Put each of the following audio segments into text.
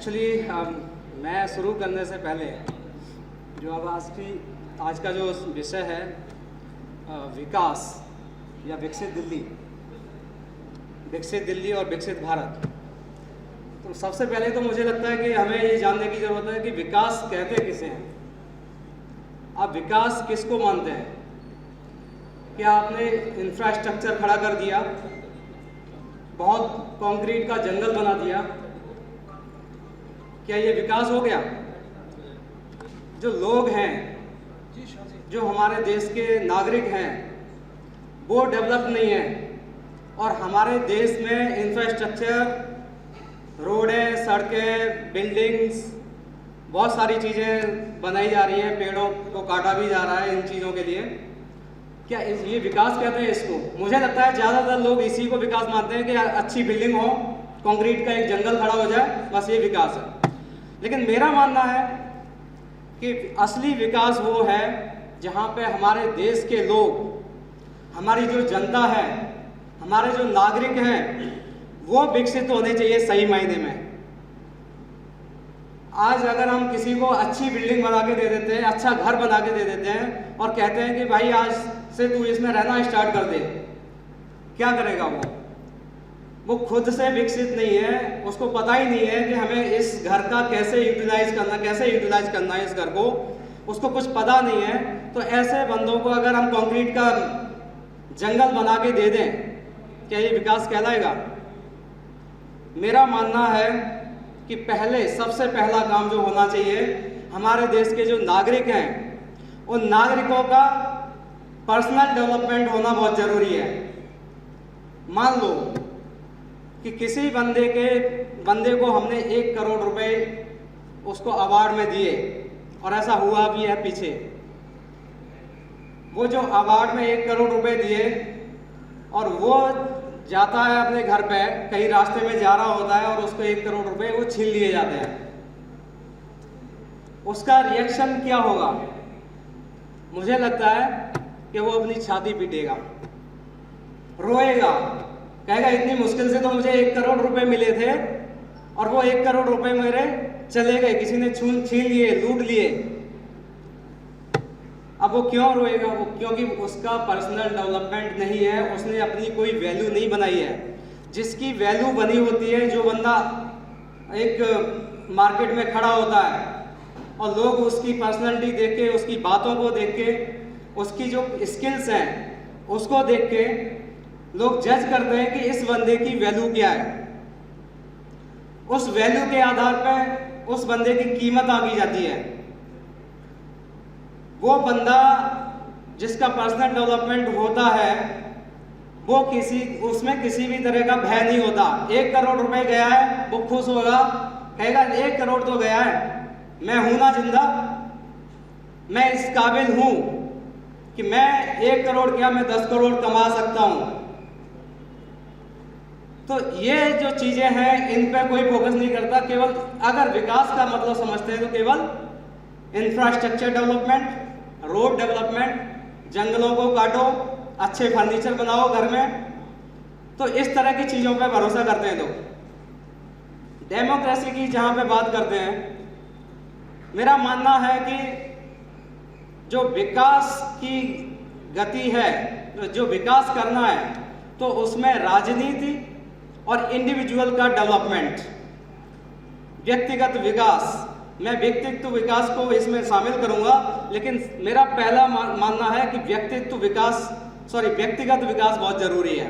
Actually मैं शुरू करने से पहले जो अब आज का जो विषय है विकास या विकसित दिल्ली और विकसित भारत, तो सबसे पहले तो मुझे लगता है कि हमें ये जानने की ज़रूरत है कि विकास कहते किसे हैं। आप विकास किसको मानते हैं? क्या आपने इंफ्रास्ट्रक्चर खड़ा कर दिया, बहुत कंक्रीट का जंगल बना दिया, क्या ये विकास हो गया? जो लोग हैं, जो हमारे देश के नागरिक हैं, वो डेवलप नहीं है और हमारे देश में इंफ्रास्ट्रक्चर, रोडें, सड़कें, बिल्डिंग्स, बहुत सारी चीज़ें बनाई जा रही हैं, पेड़ों को काटा भी जा रहा है इन चीज़ों के लिए। क्या ये विकास कहते हैं इसको? मुझे लगता है ज़्यादातर लोग इसी को विकास मानते हैं कि अच्छी बिल्डिंग हो, कंक्रीट का एक जंगल खड़ा हो जाए, बस ये विकास है। लेकिन मेरा मानना है कि असली विकास वो है जहाँ पे हमारे देश के लोग, हमारी जो जनता है, हमारे जो नागरिक हैं, वो विकसित होने चाहिए सही मायने में। आज अगर हम किसी को अच्छी बिल्डिंग बना के दे देते हैं, अच्छा घर बना के दे देते हैं और कहते हैं कि भाई आज से तू इसमें रहना स्टार्ट कर दे, क्या करेगा वो खुद से विकसित नहीं है, उसको पता ही नहीं है कि हमें इस घर का कैसे यूटिलाइज करना है इस घर को, उसको कुछ पता नहीं है। तो ऐसे बंदों को अगर हम कंक्रीट का जंगल बना के दे दें, क्या ये विकास कहलाएगा? मेरा मानना है कि सबसे पहला काम जो होना चाहिए, हमारे देश के जो नागरिक हैं, उन नागरिकों का पर्सनल डेवलपमेंट होना बहुत ज़रूरी है। मान लो कि किसी बंदे को हमने 1 करोड़ रुपए उसको अवार्ड में दिए, और ऐसा हुआ भी है पीछे। वो जो अवार्ड में 1 करोड़ रुपए दिए और वो जाता है अपने घर पे, कहीं रास्ते में जा रहा होता है और उसको 1 करोड़ रुपए वो छीन लिए जाते हैं, उसका रिएक्शन क्या होगा? मुझे लगता है कि वो अपनी छाती पीटेगा, रोएगा, कहेगा इतनी मुश्किल से तो मुझे 1 करोड़ रुपए मिले थे और वो 1 करोड़ रुपए मेरे चले गए, किसी ने छीन लिए, लूट लिए। अब वो क्यों रोएगा? वो क्योंकि उसका पर्सनल डेवलपमेंट नहीं है, उसने अपनी कोई वैल्यू नहीं बनाई है। जिसकी वैल्यू बनी होती है, जो बंदा एक मार्केट में खड़ा होता है और लोग उसकी पर्सनैलिटी देख के, उसकी बातों को देख के, उसकी जो स्किल्स हैं उसको देख के लोग जज करते हैं कि इस बंदे की वैल्यू क्या है। उस वैल्यू के आधार पर उस बंदे की कीमत आंकी जाती है। वो बंदा जिसका पर्सनल डेवलपमेंट होता है, वो उसमें किसी भी तरह का भय नहीं होता। 1 करोड़ रुपए गया है, वो खुश होगा, कहेगा 1 करोड़ तो गया है, मैं हूं ना जिंदा, मैं इस काबिल हूं कि मैं 1 करोड़ क्या, मैं 10 करोड़ कमा सकता हूं। तो ये जो चीजें हैं, इन पे कोई फोकस नहीं करता। केवल अगर विकास का मतलब समझते हैं तो केवल इंफ्रास्ट्रक्चर डेवलपमेंट, रोड डेवलपमेंट, जंगलों को काटो, अच्छे फर्नीचर बनाओ घर में, तो इस तरह की चीज़ों पे भरोसा करते हैं लोग। डेमोक्रेसी की जहाँ पे बात करते हैं, मेरा मानना है कि जो विकास की गति है, जो विकास करना है, तो उसमें राजनीति और इंडिविजुअल का डेवलपमेंट, व्यक्तिगत विकास, मैं व्यक्तित्व विकास को इसमें शामिल करूंगा, लेकिन मेरा पहला मानना है कि व्यक्तिगत विकास बहुत जरूरी है।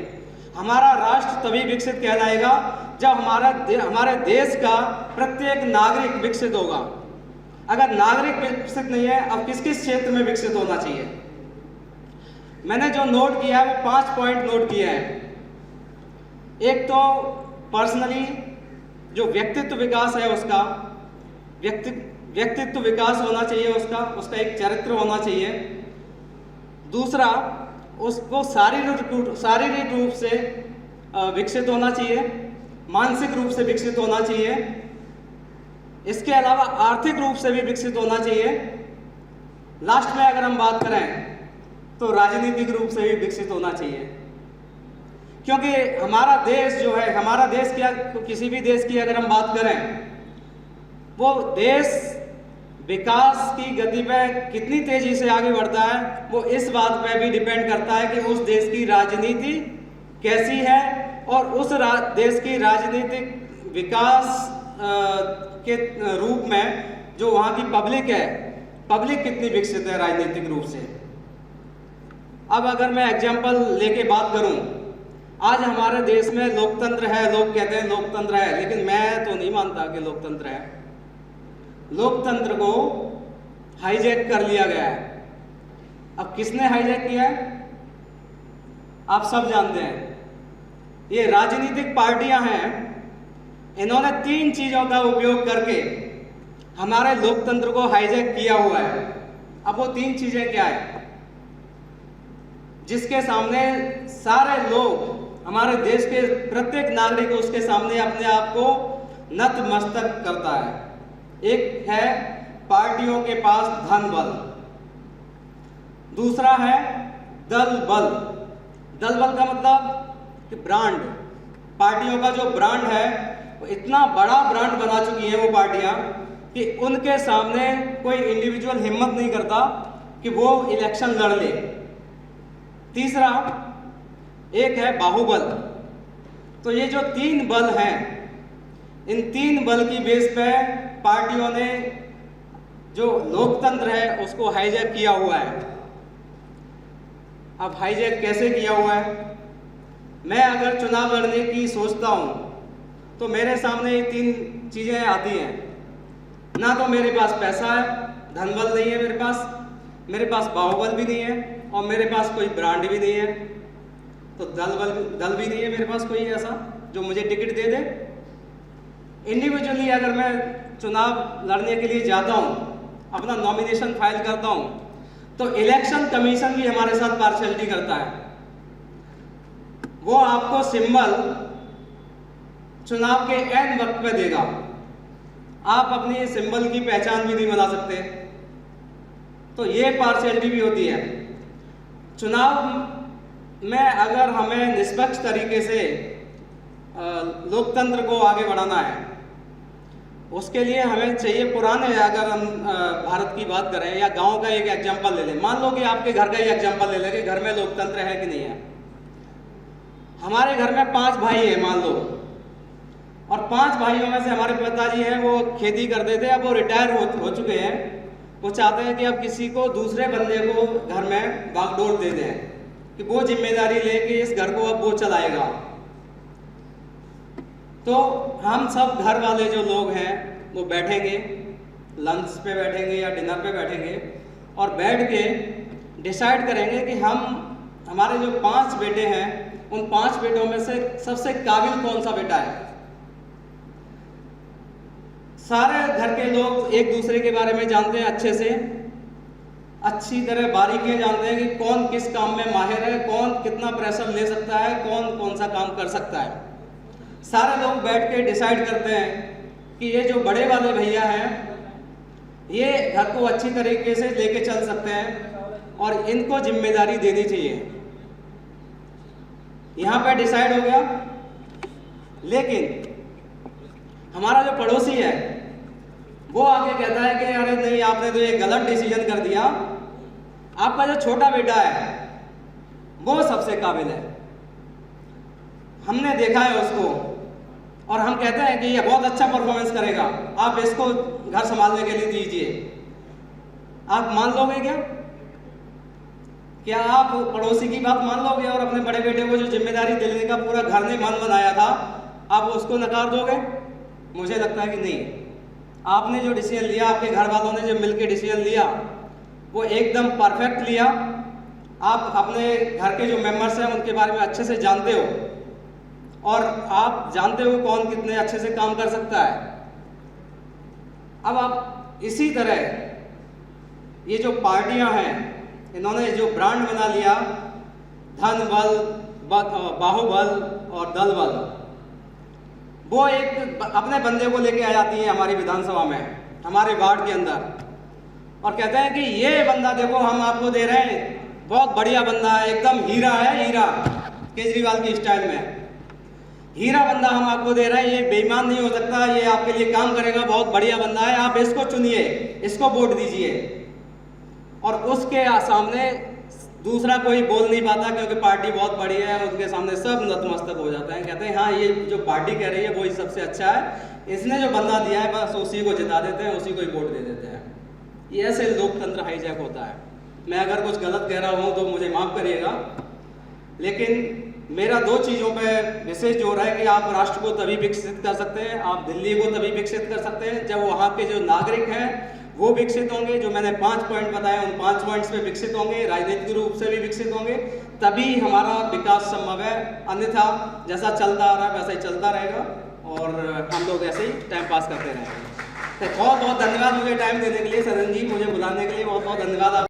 हमारा राष्ट्र तभी विकसित कहलाएगा जब हमारे देश का प्रत्येक नागरिक विकसित होगा। अगर नागरिक विकसित नहीं है, अब किस किस क्षेत्र में विकसित होना चाहिए? मैंने जो नोट किया है वो 5 पॉइंट नोट किए हैं। एक तो पर्सनली जो व्यक्तित्व विकास है, उसका व्यक्तित्व विकास होना चाहिए, उसका एक चरित्र होना चाहिए। दूसरा, उसको शारीरिक रूप से विकसित होना चाहिए, मानसिक रूप से विकसित होना चाहिए, इसके अलावा आर्थिक रूप से भी विकसित होना चाहिए। लास्ट में अगर हम बात करें तो राजनीतिक रूप से भी विकसित होना चाहिए। क्योंकि हमारा देश जो है, हमारा देश क्या, किसी भी देश की अगर हम बात करें वो देश विकास की गति पे कितनी तेजी से आगे बढ़ता है, वो इस बात पे भी डिपेंड करता है कि उस देश की राजनीति कैसी है और उस देश की राजनीतिक विकास के रूप में जो वहाँ की पब्लिक है, पब्लिक कितनी विकसित है राजनीतिक रूप से। अब अगर मैं एग्जाम्पल लेके बात करूं, आज हमारे देश में लोकतंत्र है, लोग कहते हैं लोकतंत्र है, लेकिन मैं तो नहीं मानता कि लोकतंत्र है। लोकतंत्र को हाईजैक कर लिया गया है। अब किसने हाईजैक किया है? आप सब जानते हैं। ये राजनीतिक पार्टियां हैं, इन्होंने 3 चीजों का उपयोग करके हमारे लोकतंत्र को हाईजैक किया हुआ है। अब वो 3 चीजें क्या है, जिसके सामने सारे लोग, हमारे देश के प्रत्येक नागरिक उसके सामने अपने आप को नतमस्तक करता है। एक है पार्टियों के पास धन बल, दूसरा है दल बल। दल बल का मतलब कि ब्रांड, पार्टियों का जो ब्रांड है वो इतना बड़ा ब्रांड बना चुकी है वो पार्टियां कि उनके सामने कोई इंडिविजुअल हिम्मत नहीं करता कि वो इलेक्शन लड़ ले। तीसरा एक है बाहुबल। तो ये जो 3 बल हैं, इन 3 बल की बेस पे पार्टियों ने जो लोकतंत्र है उसको हाईजैक किया हुआ है। अब हाईजैक कैसे किया हुआ है? मैं अगर चुनाव लड़ने की सोचता हूं तो मेरे सामने ये 3 चीजें आती हैं। ना तो मेरे पास पैसा है, धन बल नहीं है मेरे पास बाहुबल भी नहीं है और मेरे पास कोई ब्रांड भी नहीं है, तो दल भी नहीं है मेरे पास कोई ऐसा जो मुझे टिकट दे दे। इंडिविजुअली अगर मैं चुनाव लड़ने के लिए जाता हूं, अपना नॉमिनेशन फाइल करता हूं, तो इलेक्शन कमीशन भी हमारे साथ पार्शियलिटी करता है। वो आपको सिंबल चुनाव के एंड वक्त पे देगा, आप अपनी सिंबल की पहचान भी नहीं बना सकते। तो ये पार्शियलिटी भी होती है। चुनाव में अगर हमें निष्पक्ष तरीके से लोकतंत्र को आगे बढ़ाना है, उसके लिए हमें चाहिए पुराने, अगर हम भारत की बात करें या गांव का एक एग्जांपल ले लें, मान लो कि आपके घर का ही एग्जांपल ले लें कि घर में लोकतंत्र है कि नहीं है। हमारे घर में 5 भाई है मान लो, और 5 भाइयों में से हमारे पिताजी हैं वो खेती करते थे, अब वो रिटायर हो चुके हैं। वो चाहते हैं कि अब किसी को दूसरे बंदे को घर में बागडोर दे दें कि वो जिम्मेदारी लेके इस घर को अब वो चलाएगा। तो हम सब घर वाले जो लोग हैं वो बैठेंगे, लंच पे बैठेंगे या डिनर पे बैठेंगे और बैठ के डिसाइड करेंगे कि हमारे जो 5 बेटे हैं उन 5 बेटों में से सबसे काबिल कौन सा बेटा है। सारे घर के लोग एक दूसरे के बारे में जानते हैं अच्छे से, अच्छी तरह बारीकियां जानते हैं कि कौन किस काम में माहिर है, कौन कितना प्रेशर ले सकता है, कौन कौन सा काम कर सकता है। सारे लोग बैठ के डिसाइड करते हैं कि ये जो बड़े वाले भैया हैं ये घर को अच्छी तरीके से लेके चल सकते हैं और इनको जिम्मेदारी देनी चाहिए। यहाँ पे डिसाइड हो गया। लेकिन हमारा जो पड़ोसी है वो आगे कहता है कि अरे नहीं, आपने तो ये गलत डिसीजन कर दिया, आपका जो छोटा बेटा है वो सबसे काबिल है, हमने देखा है उसको और हम कहते हैं कि ये बहुत अच्छा परफॉर्मेंस करेगा, आप इसको घर संभालने के लिए दीजिए। आप मान लोगे क्या आप पड़ोसी की बात मान लोगे और अपने बड़े बेटे को जो जिम्मेदारी देने का पूरा घर ने मन बनाया था आप उसको नकार दोगे? मुझे लगता है कि नहीं। आपने जो डिसीजन लिया, आपके घर वालों ने जो मिलकर डिसीजन लिया वो एकदम परफेक्ट लिया। आप अपने घर के जो मेंबर्स हैं उनके बारे में अच्छे से जानते हो और आप जानते हो कौन कितने अच्छे से काम कर सकता है। अब आप इसी तरह ये जो पार्टियां हैं इन्होंने जो ब्रांड बना लिया, धन बल, बाहुबल और दल बल, वो एक अपने बंदे को लेके आ जाती है हमारी विधानसभा में, हमारे वार्ड के अंदर, और कहते हैं कि ये बंदा देखो हम आपको दे रहे हैं, बहुत बढ़िया बंदा है, एकदम हीरा है, हीरा, केजरीवाल की स्टाइल में। हीरा बंदा हम आपको दे रहे हैं, ये बेईमान नहीं हो सकता, ये आपके लिए काम करेगा, बहुत बढ़िया बंदा है, आप इसको चुनिए, इसको वोट दीजिए। और उसके सामने दूसरा कोई बोल नहीं पाता, क्योंकि पार्टी बहुत बड़ी है, उनके सामने सब नतमस्तक हो जाते हैं, कहते हैं हाँ ये जो पार्टी कह रही है वही सबसे अच्छा है, इसने जो बंदा दिया है बस उसी को जिता देते हैं, उसी को ही वोट दे देते हैं। ये ऐसे लोकतंत्र हाईजैक होता है। मैं अगर कुछ गलत कह रहा हूँ तो मुझे माफ़ करिएगा, लेकिन मेरा दो चीज़ों पे विशेष जोर है कि आप राष्ट्र को तभी विकसित कर सकते हैं, आप दिल्ली को तभी विकसित कर सकते हैं जब वहाँ के जो नागरिक हैं वो विकसित होंगे, जो मैंने 5 पॉइंट बताए उन 5 पॉइंट्स पे विकसित होंगे, राजनीतिक रूप से भी विकसित होंगे, तभी हमारा विकास संभव है। अन्यथा जैसा चलता आ रहा है वैसा ही चलता रहेगा और हम लोग ऐसे ही टाइम पास करते रहेंगे। तो बहुत बहुत धन्यवाद मुझे टाइम देने के लिए, सदन जी मुझे बुलाने के लिए बहुत बहुत धन्यवाद।